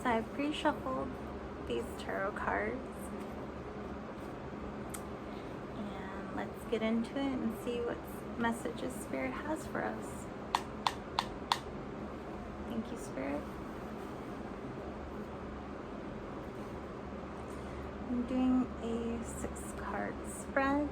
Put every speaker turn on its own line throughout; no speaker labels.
So I've pre-shuffled these tarot cards, and let's get into it and see what messages Spirit has for us. Thank you, Spirit. I'm doing a 6-card spread.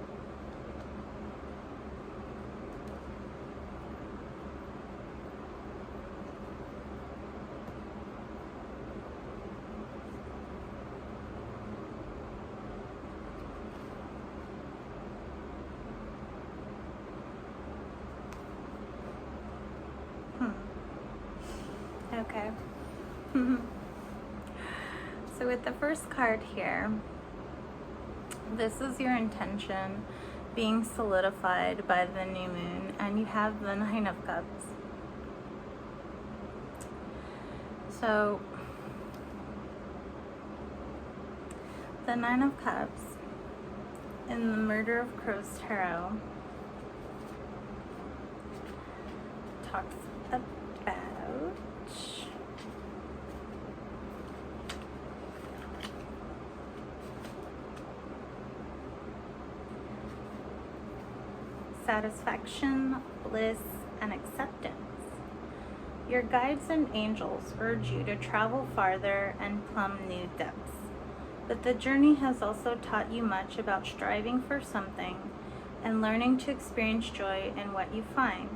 Okay. So with the first card here, this is your intention being solidified by the new moon, and you have the 9 of Cups. So the 9 of Cups in the Murder of Crows Tarot talks about satisfaction, bliss, and acceptance. Your guides and angels urge you to travel farther and plumb new depths. But the journey has also taught you much about striving for something and learning to experience joy in what you find.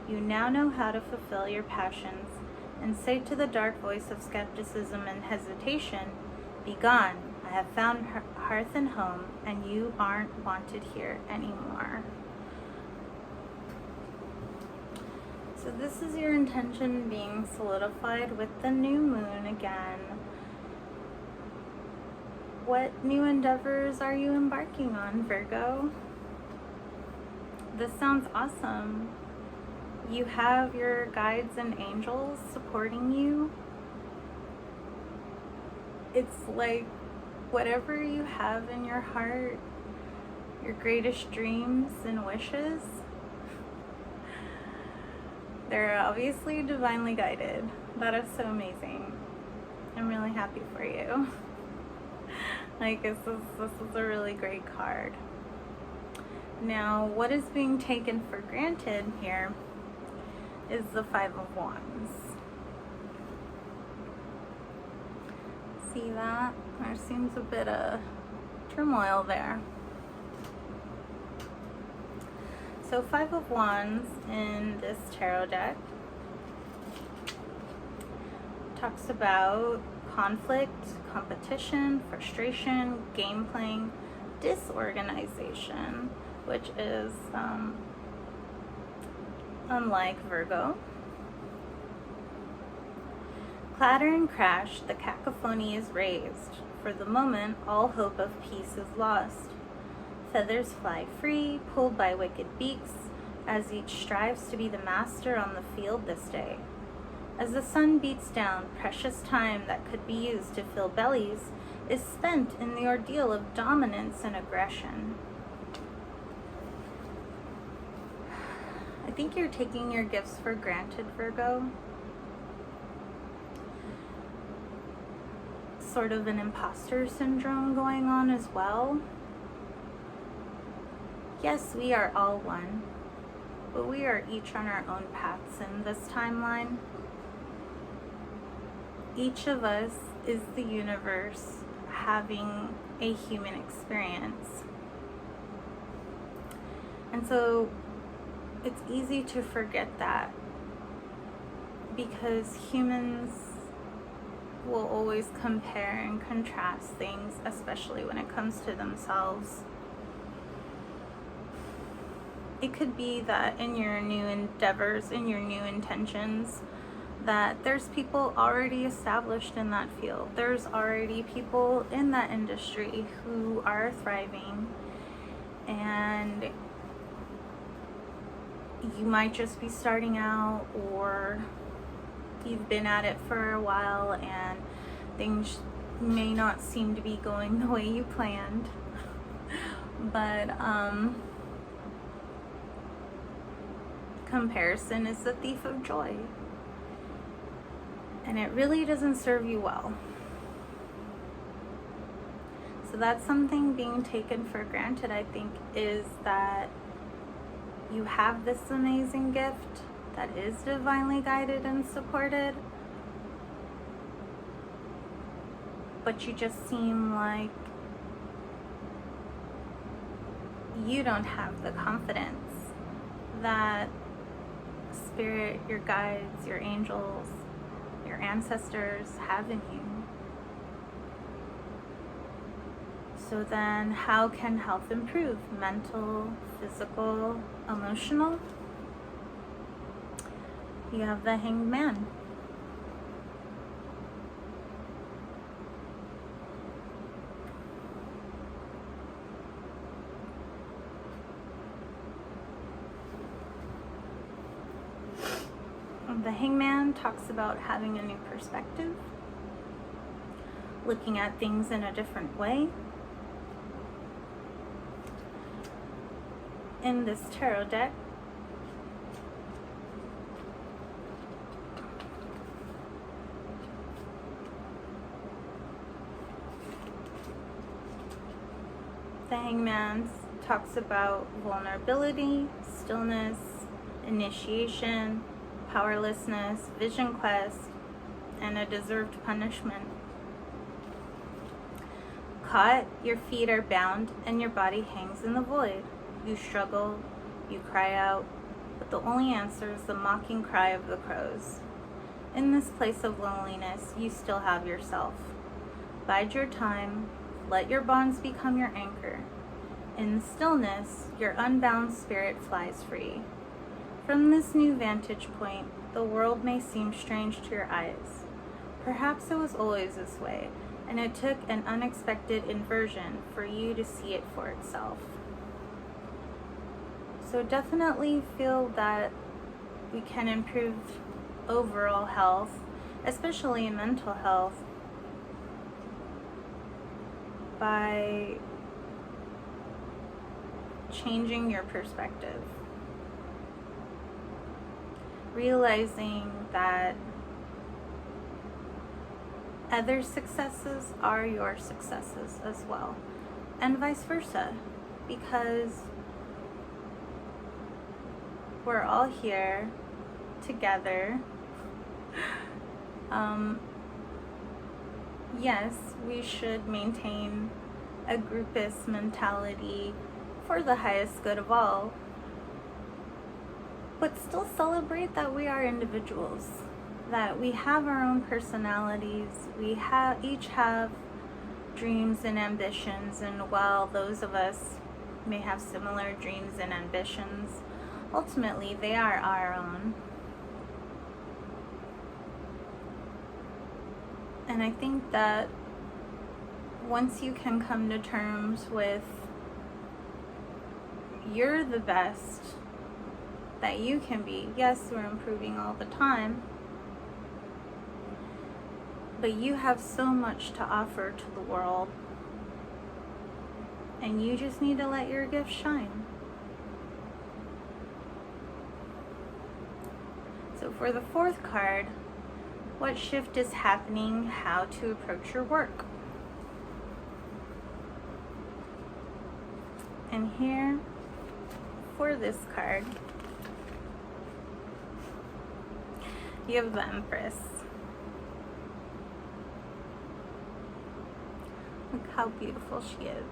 You now know how to fulfill your passions and say to the dark voice of skepticism and hesitation, "Begone, I have found hearth and home, and you aren't wanted here anymore." So this is your intention being solidified with the new moon again. What new endeavors are you embarking on, Virgo? This sounds awesome. You have your guides and angels supporting you. It's like whatever you have in your heart, your greatest dreams and wishes, they're obviously divinely guided. That is so amazing. I'm really happy for you. Like, this is a really great card. Now, what is being taken for granted here is the 5 of Wands. See that? There seems a bit of turmoil there. So 5 of Wands in this tarot deck talks about conflict, competition, frustration, game playing, disorganization, which is unlike Virgo. Clatter and crash, the cacophony is raised. For the moment, all hope of peace is lost. Feathers fly free, pulled by wicked beaks, as each strives to be the master on the field this day. As the sun beats down, precious time that could be used to fill bellies is spent in the ordeal of dominance and aggression. I think you're taking your gifts for granted, Virgo. Sort of an imposter syndrome going on as well. Yes, we are all one, but we are each on our own paths in this timeline. Each of us is the universe having a human experience. And so it's easy to forget that, because humans will always compare and contrast things, especially when it comes to themselves. It could be that in your new endeavors, in your new intentions, that there's people already established in that field. There's already people in that industry who are thriving, and you might just be starting out, or you've been at it for a while and things may not seem to be going the way you planned. But comparison is the thief of joy. And it really doesn't serve you well. So that's something being taken for granted, I think, is that you have this amazing gift that is divinely guided and supported, but you just seem like you don't have the confidence that Spirit, your guides, your angels, your ancestors have in you. So then how can health improve? Mental, physical, emotional? You have the Hanged Man. The Hangman talks about having a new perspective, looking at things in a different way. In this tarot deck, the Hangman talks about vulnerability, stillness, initiation, powerlessness, vision quest, and a deserved punishment. Caught, your feet are bound, and your body hangs in the void. You struggle, you cry out, but the only answer is the mocking cry of the crows. In this place of loneliness, you still have yourself. Bide your time, let your bonds become your anchor. In the stillness, your unbound spirit flies free. From this new vantage point, the world may seem strange to your eyes. Perhaps it was always this way, and it took an unexpected inversion for you to see it for itself. So definitely feel that we can improve overall health, especially mental health, by changing your perspective. Realizing that other successes are your successes as well, and vice versa, because we're all here together. Yes, we should maintain a groupist mentality for the highest good of all, but still celebrate that we are individuals, that we have our own personalities, we each have dreams and ambitions, and while those of us may have similar dreams and ambitions, ultimately they are our own. And I think that once you can come to terms with you're the best that you can be, yes, we're improving all the time, but you have so much to offer to the world, and you just need to let your gift shine. So for the fourth card, what shift is happening? How to approach your work? And here, for this card, you have the Empress. Look how beautiful she is.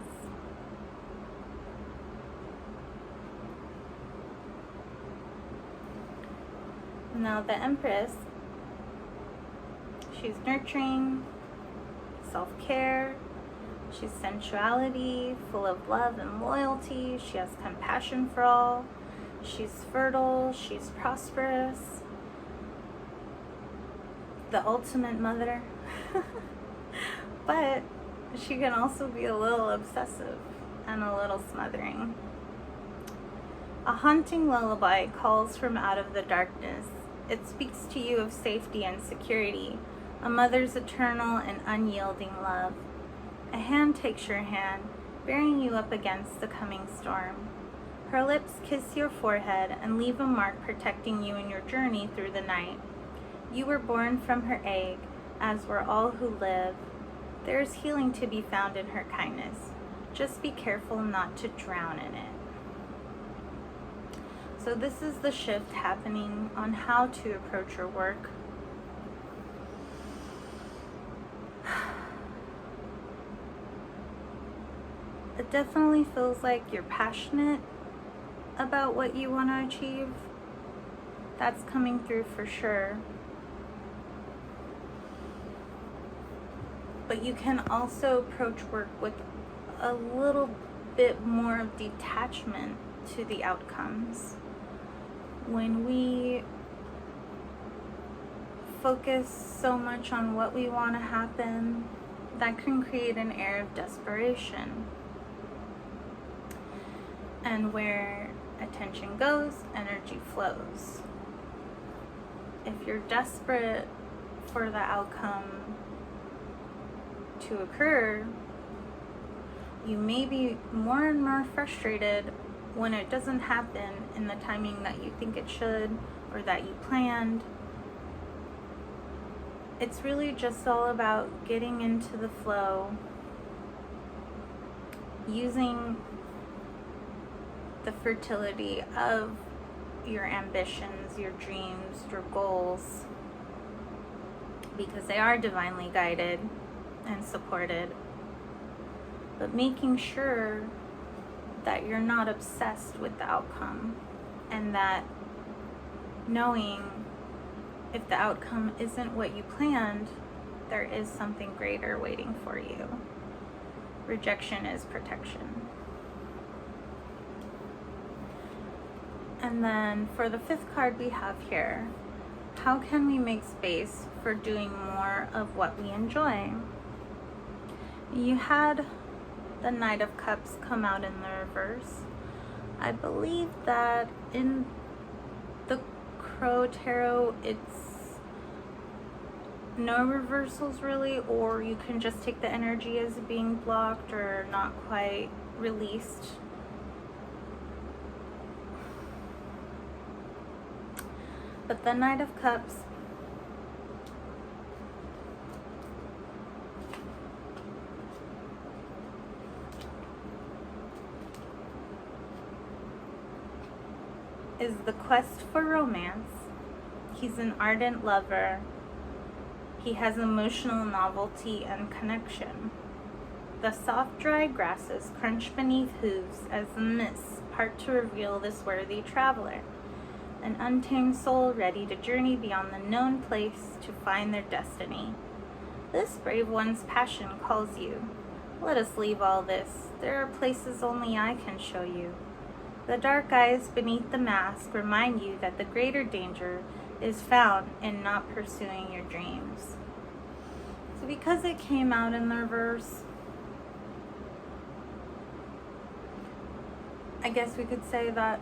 Now the Empress, she's nurturing, self-care, she's sensuality, full of love and loyalty, she has compassion for all, she's fertile, she's prosperous, the ultimate mother. But she can also be a little obsessive and a little smothering. A haunting lullaby calls from out of the darkness. It speaks to you of safety and security, a mother's eternal and unyielding love. A hand takes your hand, bearing you up against the coming storm. Her lips kiss your forehead and leave a mark protecting you in your journey through the night. You were born from her egg, as were all who live. There is healing to be found in her kindness. Just be careful not to drown in it. So this is the shift happening on how to approach your work. It definitely feels like you're passionate about what you want to achieve. That's coming through for sure. But you can also approach work with a little bit more of detachment to the outcomes. When we focus so much on what we want to happen, that can create an air of desperation. And where attention goes, energy flows. If you're desperate for the outcome to occur, you may be more and more frustrated when it doesn't happen in the timing that you think it should or that you planned. It's really just all about getting into the flow, using the fertility of your ambitions, your dreams, your goals, because they are divinely guided and supported, but making sure that you're not obsessed with the outcome, and that knowing if the outcome isn't what you planned, there is something greater waiting for you. Rejection is protection. And then for the 5th card we have here, how can we make space for doing more of what we enjoy? You had the Knight of Cups come out in the reverse. I believe that in the Crow Tarot, it's no reversals really, or you can just take the energy as being blocked or not quite released. But the Knight of Cups is the quest for romance. He's an ardent lover. He has emotional novelty and connection. The soft, dry grasses crunch beneath hooves as the mists part to reveal this worthy traveler, an untamed soul ready to journey beyond the known place to find their destiny. This brave one's passion calls you. Let us leave all this. There are places only I can show you. The dark eyes beneath the mask remind you that the greater danger is found in not pursuing your dreams. So because it came out in the reverse, I guess we could say that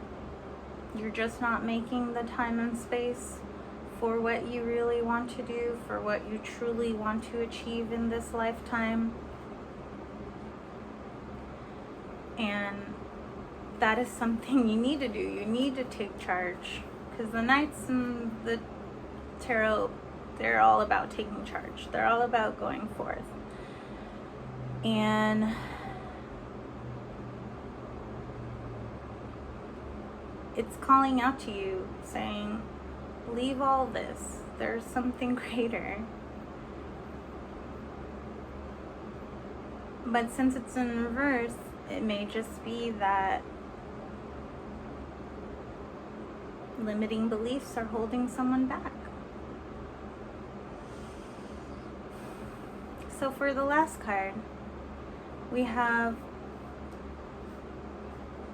you're just not making the time and space for what you really want to do, for what you truly want to achieve in this lifetime. And that is something you need to do. You need to take charge, because the Knights in the Tarot, they're all about taking charge. They're all about going forth. And it's calling out to you, saying, leave all this. There's something greater. But since it's in reverse, it may just be that limiting beliefs are holding someone back. So for the last card, we have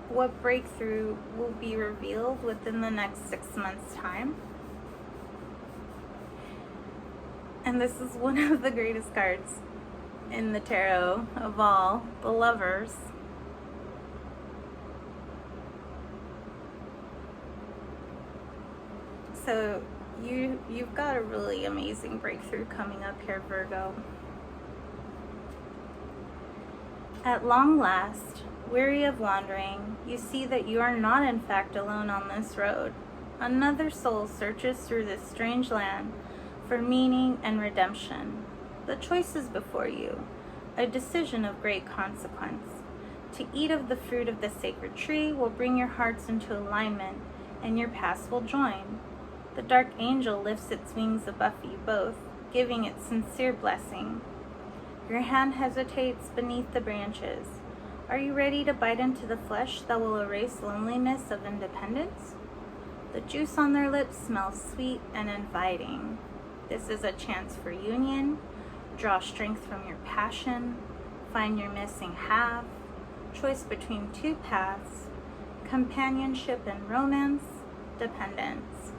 what breakthrough will be revealed within the next 6 months' time. And this is one of the greatest cards in the tarot of all, the Lovers. So you've got a really amazing breakthrough coming up here, Virgo. At long last, weary of wandering, you see that you are not in fact alone on this road. Another soul searches through this strange land, for meaning and redemption. The choice is before you, a decision of great consequence. To eat of the fruit of the sacred tree will bring your hearts into alignment, and your paths will join. The dark angel lifts its wings above you both, giving it sincere blessing. Your hand hesitates beneath the branches. Are you ready to bite into the flesh that will erase loneliness of independence? The juice on their lips smells sweet and inviting. This is a chance for union. Draw strength from your passion. Find your missing half. Choice between two paths. Companionship and romance. Dependence.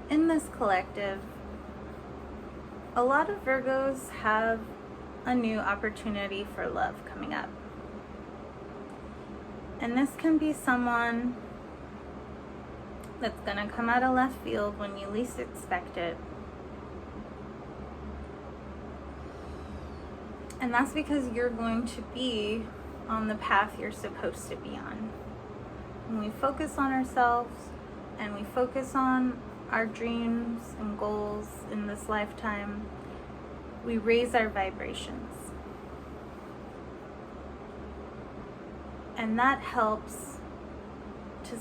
In this collective, a lot of Virgos have a new opportunity for love coming up. And this can be someone that's going to come out of left field when you least expect it. And that's because you're going to be on the path you're supposed to be on. When we focus on ourselves and we focus on our dreams and goals in this lifetime, we raise our vibrations. And that helps to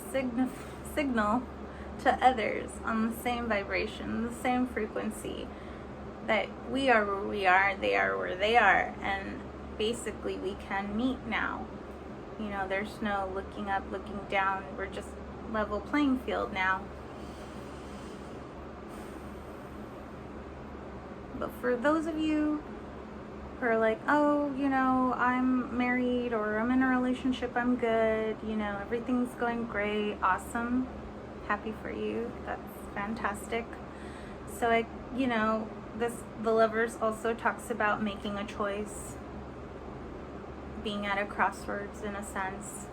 signal to others on the same vibration, the same frequency, that we are where we are, they are where they are, and basically we can meet now. You know, there's no looking up, looking down, we're just level playing field now. But for those of you who are like, oh, you know, I'm married or I'm in a relationship, I'm good, you know, everything's going great, awesome, happy for you, that's fantastic. So the Lovers also talks about making a choice, being at a crossroads in a sense,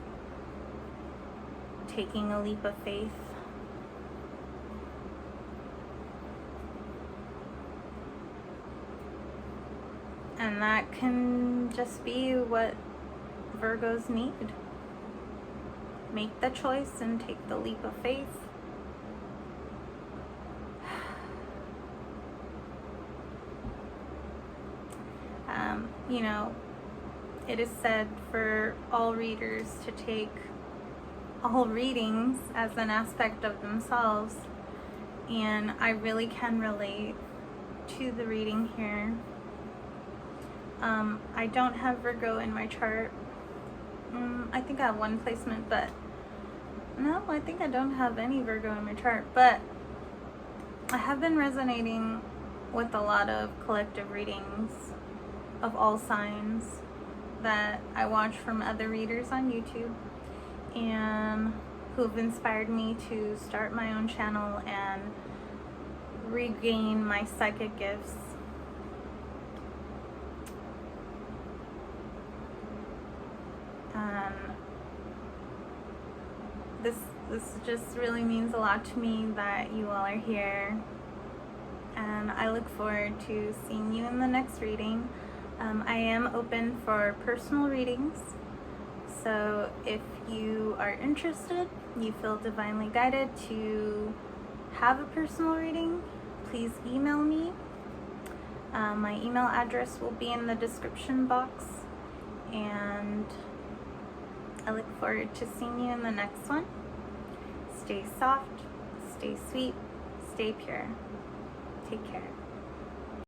taking a leap of faith. And that can just be what Virgos need. Make the choice and take the leap of faith. You know, it is said for all readers to take all readings as an aspect of themselves. And I really can relate to the reading here. I don't have Virgo in my chart. I think I have one placement, but no, I think I don't have any Virgo in my chart. But I have been resonating with a lot of collective readings of all signs that I watch from other readers on YouTube, and who've inspired me to start my own channel and regain my psychic gifts. This just really means a lot to me that you all are here, and I look forward to seeing you in the next reading. I am open for personal readings, so if you are interested, you feel divinely guided to have a personal reading, please email me. My email address will be in the description box, and I look forward to seeing you in the next one. Stay soft, stay sweet, stay pure. Take care.